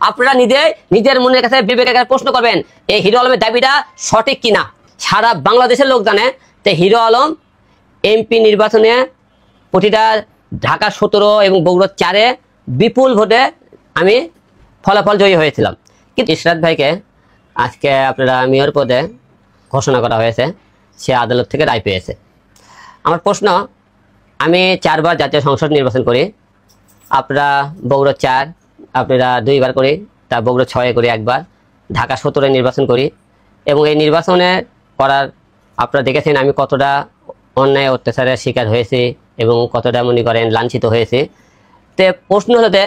আপনারা নিজের মনের কাছে বিবেকের কাছে প্রশ্ন করবেন এই হিরো আলমের দাবিটা সঠিক কিনা। সারা বাংলাদেশের লোক জানে যে হিরো আলম এমপি নির্বাচনে প্রতিটা ঢাকা 17 এবং বগুড়া 4-এ বিপুল ভোটে আমি ফলাফল জয়ী হয়েছিলাম। কিন্তু ইশরাত ভাইকে আজকে আপনারা মেয়র পদে ঘোষণা করা হয়েছে, সে আদালত থেকে রায় পেয়েছে। আমার প্রশ্ন, আমি 4 বার জাতীয় সংসদ নির্বাচন করি, আপনারা বগুড়া 4 আপনারা 2 বার করি, তা বগুড়া 6-এ করি একবার, ঢাকা 17-এ নির্বাচন করি এবং এই নির্বাচনে করার আপনারা দেখেছেন আমি কতটা অন্যায় অত্যাচারের শিকার হয়েছি এবং কতটা মনে করেন লাঞ্ছিত হয়েছে। তো প্রশ্ন হলো যে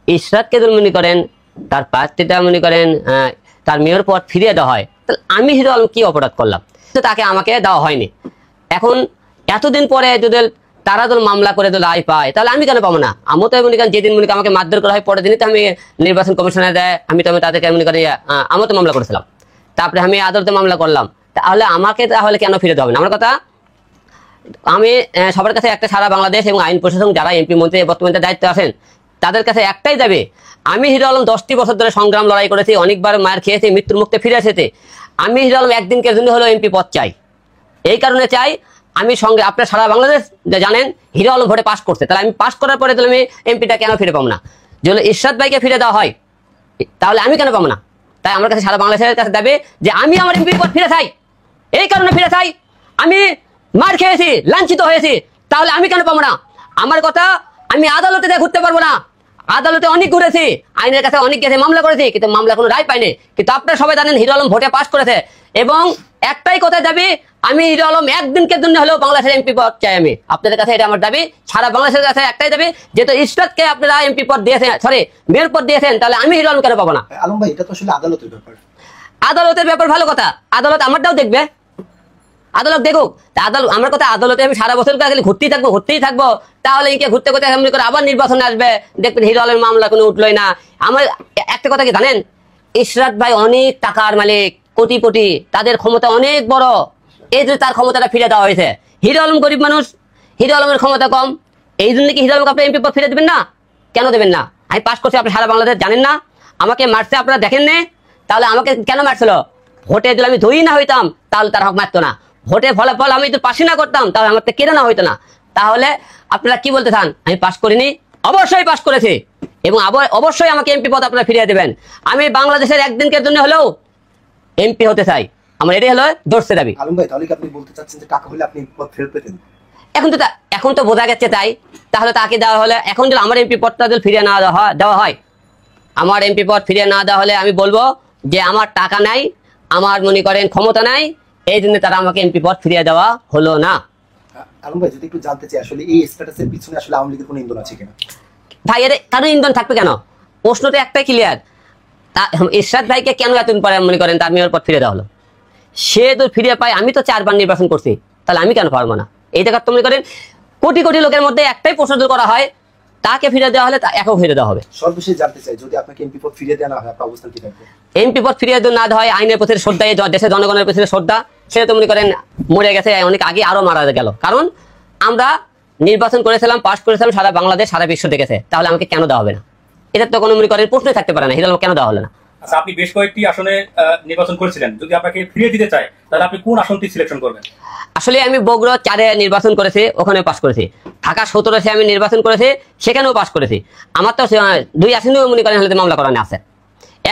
ইশরাতকে যদি মনে করেন তার প্রার্থীটা মনে করেন তার মেয়র পদ ফিরিয়ে দেওয়া হয়, তাহলে আমি হিরো আলম কি অপরাধ করলাম? তো তাকে আমাকে দেওয়া হয়নি। এখন এতদিন পরে যদি তারা যদি মামলা করে যদি রায় পায়, তাহলে আমি কেন পাবো না? আমি তো মনে করেন যেদিন মনে করেন আমাকে মারধর করা হয়, পরের দিনই তো আমি নির্বাচন কমিশনে দেয় আমি তাদেরকে মনে করি আমি তো মামলা করেছিলাম, তারপরে আমি আদালতে মামলা করলাম, তাহলে আমাকে তাহলে কেন ফিরে দেওয়া হবে না? আমার কথা, আমি সবার কাছে একটা, সারা বাংলাদেশ এবং আইন প্রশাসন যারা এমপি মন্ত্রী বর্তমানে দায়িত্বে আছেন তাদের কাছে একটাই দাবি, আমি হিরো আলম 10টি বছর ধরে সংগ্রাম লড়াই করেছি, অনেকবার মার খেয়েছি, মৃত্যুর মুখে ফিরে এসেছে। আমি হিরো আলম একদিনকে জন্য হলেও এমপি পদ চাই। এই কারণে চাই, আমি সঙ্গে আপনার সারা বাংলাদেশ জানেন হিরো আলম ভোটে পাস করছে, তাহলে আমি পাস করার পরে তাহলে আমি এমপিটা কেন ফিরে পাবো না? যদি ইশরাত ভাইকে ফিরে দেওয়া হয় তাহলে আমি কেন পাবো না? তাই আমার কাছে সারা বাংলাদেশের কাছে দাবি যে আমি আমার এমপি পদ ফিরে চাই। এই কারণে ফিরে চাই, আমি মার খেয়েছি, লাঞ্ছিত হয়েছি, তাহলে আমি কেন পাবো না? আমার কথা, আমি আদালতে ঘুরতে পারবো না, আদালতে অনেক ঘুরেছি, আইনের কাছে অনেক গেছে, মামলা করেছি, কিন্তু মামলা কোনো রায় পাইনি। কিন্তু আপনারা সবাই জানেন হিরো আলম ভোটে পাস করেছে এবং একটাই কথা দাবি, আমি হিরো আলম একদিনকে জন্য হলেও বাংলাদেশের এমপি পদ চাই। আমি আপনাদের কাছে এটা আমার দাবি, সারা বাংলাদেশের কাছে একটাই দাবি, যেহেতু ইশরাতকে আপনারা এমপি পদ দিয়েছেন, সরি মেয়র পদ দিয়েছেন, তাহলে আমি হিরো আলম কেন পাবো না? আলম ভাই, এটা তো আসলে আদালতের ব্যাপার। আদালতের ব্যাপার ভালো কথা, আদালত আমারটাও দেখবে, আদালত দেখুক। আদালত, আমার কথা, আদালতে আমি সারা বছর ঘুরতেই থাকবো, তাহলে ইনকে ঘুরতে করে আবার নির্বাচনে আসবে, দেখবেন হিরো আলমের মামলা কোনো উঠলোই না। আমার একটা কথা কি জানেন, ইশরাত ভাই অনেক টাকার মালিক, কোটি কোটি, তাদের ক্ষমতা অনেক বড়, এই যে তার ক্ষমতাটা ফিরে দেওয়া হয়েছে। হিরো আলম গরিব মানুষ, হিরো আলমের ক্ষমতা কম, এই জন্য কি হিরো আলমকে আপনি এমপি পদ ফিরে দেবেন না? কেন দেবেন না? আমি পাস করছি, আপনি সারা বাংলাদেশ জানেন না? আমাকে মারছে আপনারা দেখেন না? তাহলে আমাকে কেন মারছিল? ভোটে যদি আমি ধরি না হইতাম তাহলে তার হক মারতো না, ভোটে ফলাফল আমি যদি পাশই না করতাম তাহলে আমার তো কেড়ে না হইতো না। তাহলে আপনারা কি বলতে চান আমি পাস করিনি? অবশ্যই পাস করেছি এবং অবশ্যই আমাকে এমপি পদ আপনারা ফিরিয়ে দেবেন। আমি বাংলাদেশের একদিনকের জন্য হলেও এমপি হতে চাই, আমার এটাই হলো দর্শে দাবি। আলম ভাই, তাহলে কি আপনি বলতে চাচ্ছেন যে টাকা হলে আপনি পদ ফেরত পেতেন? এখন তো বোঝা গেছে তাই, তাহলে তাকে দেওয়া হলে, এখন যদি আমার এমপি পদটা যদি ফিরিয়ে না দেওয়া হয়, আমার এমপি পদ ফিরিয়ে না দেওয়া হলে আমি বলবো যে আমার টাকা নাই, আমার মনে করেন ক্ষমতা নাই, এই জন্য তারা আমাকে এমপি পদ ফিরিয়ে দেওয়া হলো না। আলম ভাই, যদি একটু জানতে চাই আসলে এই স্ট্যাটাসের পিছনে আসলে আওয়ামী লীগের কোনো ইন্ধন আছে কিনা? ভাই, এর কারো ইন্ধন থাকবে কেন? প্রশ্নটা একটাই ক্লিয়ার, ইশরাত ভাইকে কেন এতদিন পরে মনে করেন তার মেয়র পদ ফিরে দেওয়া হলো? সে তো ফিরে পায়, আমি তো 4 বার নির্বাচন করছি, তাহলে আমি কেন পারবো না? এই জায়গা তো মনে করেন কোটি কোটি লোকের মধ্যে একটাই প্রশ্ন করা হয়, তাকে ফিরে দেওয়া হলে একক ফিরে দেওয়া হবে। সর্বশেষ জানতে চাই, যদি আপনাকে এমপি পদ ফিরিয়ে দেওয়া না হয় আপনার অবস্থান কি থাকবে? এমপি পদ ফিরিয়ে না দেওয়া হয়, আইনের প্রতি শ্রদ্ধা, দেশের জনগণের প্রতি শ্রদ্ধা, সেটা তো মনে করেন মরে গেছে অনেক আগে, আরো মারা গেল। কারণ আমরা নির্বাচন করেছিলাম, পাস করেছিলাম, সারা বাংলাদেশ সারা বিশ্ব দেখেছে, তাহলে আমাকে কেন দেওয়া হবে না? এটা তো কোনো মনে করেন প্রশ্নই থাকতে পারে না, হিরো আলম কেন দেওয়া হলো না? আচ্ছা, আপনি বেশ কয়েকটি আসনে নির্বাচন করেছিলেন, যদি আপনাকে ফিরিয়ে দিতে চায় তাহলে আপনি কোন আসনটি সিলেকশন করবেন? আসলে আমি বগুড়া 4-এ নির্বাচন করেছি, ওখানে পাস করেছি। ঢাকা 17-এ আমি নির্বাচন করেছি, সেখানেও পাস করেছি। আমার তো 2 আসনেও মনে করেন হলে মামলা করানো আছে।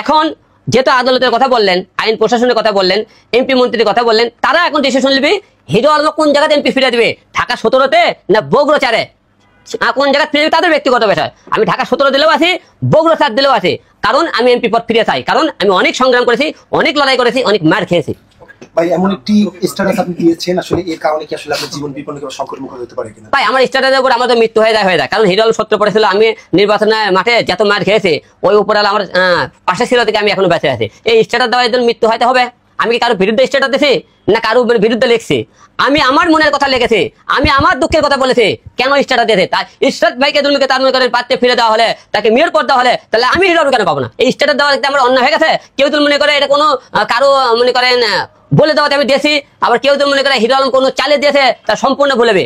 এখন যেহেতু আদালতের কথা বললেন, আইন প্রশাসনের কথা বললেন, এমপি মন্ত্রীর কথা বললেন, তারা এখন ডিসিশন নেবে হিরো আলম কোন জায়গাতে এমপি ফিরে দিবে, ঢাকা 17-তে না বগুড়া 4-এ, কোন জায়গায় ফিরে তাদের ব্যক্তিগত বিষয়। আমি ঢাকা 17 দিলেও আছি, বগুড়া 4 দিলেও আছি, কারণ আমি এমপি পদ ফিরে চাই, কারণ আমি অনেক সংগ্রাম করেছি, অনেক লড়াই করেছি, অনেক মার খেয়েছি। ভাই, এমন একটি স্ট্যাটাস আপনি দিয়েছেন, আসলে এর কারণে কি আসলে আপনার জীবন বিপন্ন কিংবা সংকটের মুখে হতে পারে কিনা? ভাই, আমার স্ট্যাটাসের উপর আমার তো মৃত্যু হয়ে যায়, কারণ হিরো আলম সত্য পড়েছিল, আমি নির্বাচনের মাঠে যত মার খেয়েছি, ওই উপরাল আমার পাশে ছিল থেকে আমি এখনো বেঁচে আছি। এই স্ট্যাটাস দেওয়ার জন্য মৃত্যু হইতে হবে? আমি কি কারোর বিরুদ্ধে স্ট্যাটাস দিছি না কারোর বিরুদ্ধে লিখছি? আমি আমার মনের কথা লিখেছি, আমি আমার দুঃখের কথা বলেছি, কেন স্ট্যাটাস দিয়েছে? তাই ইশরাত ভাইকে দুর্নীতি তার মনে করেন পাত্রে ফিরে দেওয়া হলে, তাকে মেয়র পদ দেওয়া হলে, তাহলে আমি হিরো আলম কেন পাবো না? এই স্ট্যাটাস দেওয়া আমার অন্য হয়ে গেছে। কেউ তো মনে করে এটা কোনো কারো মনে করেন বলে দেওয়াতে আমি দিয়েছি, আবার কেউ তো মনে করে হিরো আলম কোনো চালে দিয়েছে, তার সম্পূর্ণ ভুলেবে।